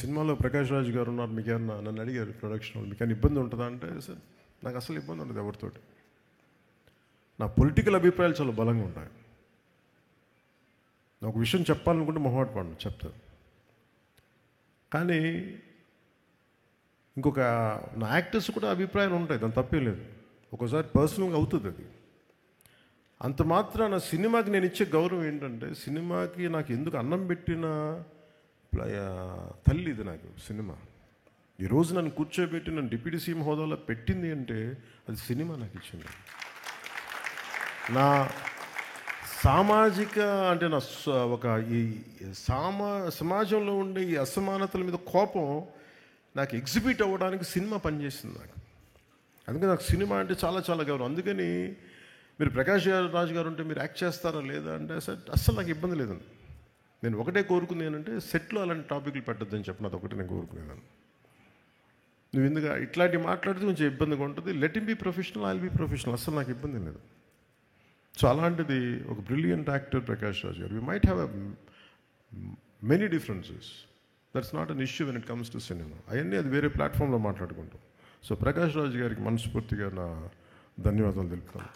సినిమాలో ప్రకాష్ రాజ్ గారు ఉన్నారు, మీకు ఏమన్నా నన్ను అడిగారు ప్రొడక్షన్ వాళ్ళు, మీకు ఏమైనా ఇబ్బంది ఉంటుందా అంటే, సార్ నాకు అసలు ఇబ్బంది ఉండదు ఎవరితోటి. నా పొలిటికల్ అభిప్రాయాలు చాలా బలంగా ఉంటాయి. నాకు ఒక విషయం చెప్పాలనుకుంటే మొహమాట పడను, చెప్తాను. కానీ ఇంకొక నా యాక్టర్స్ కూడా అభిప్రాయాలు ఉంటాయి, దాని తప్పేం లేదు. ఒకసారి పర్సనల్గా అవుతుంది అది. అంత మాత్రాన సినిమాకి నేను ఇచ్చే గౌరవం ఏంటంటే, సినిమాకి నాకు ఎందుకు అన్నం పెట్టిన తల్లి ఇది నాకు సినిమా. ఈరోజు నన్ను కూర్చోబెట్టి నన్ను డిప్యూటీ సీఎం హోదాలో పెట్టింది అంటే అది సినిమా నాకు ఇచ్చింది. నా సామాజిక అంటే నా ఒక ఈ సమాజంలో ఉండే ఈ అసమానతల మీద కోపం నాకు ఎగ్జిబిట్ అవ్వడానికి సినిమా పనిచేసింది నాకు. అందుకని నాకు సినిమా అంటే చాలా చాలా గౌరవం. అందుకని మీరు ప్రకాష్ రాజ్ గారు ఉంటే మీరు యాక్ట్ చేస్తారా లేదా అంటే అస్సలు నాకు ఇబ్బంది లేదండి. నేను ఒకటే కోరుకుంది ఏంటంటే, సెట్లో అలాంటి టాపిక్లు పెట్టద్దని చెప్పిన అది ఒకటే నేను కోరుకునేదాన్ని. నువ్వు ఎందుకు ఇట్లాంటి మాట్లాడితే కొంచెం ఇబ్బందిగా ఉంటుంది. Let him be professional, I will be professional. అస్సలు నాకు ఇబ్బంది లేదు. సో అలాంటిది ఒక బ్రిలియంట్ యాక్టర్ ప్రకాష్ రాజ్ గారు. We might have many differences, that's not an issue when it comes to cinema. అవన్నీ అది వేరే ప్లాట్ఫామ్లో మాట్లాడుకుంటాం. సో ప్రకాష్ రాజ్ గారికి మనస్ఫూర్తిగా నా ధన్యవాదాలు తెలుపుతాను.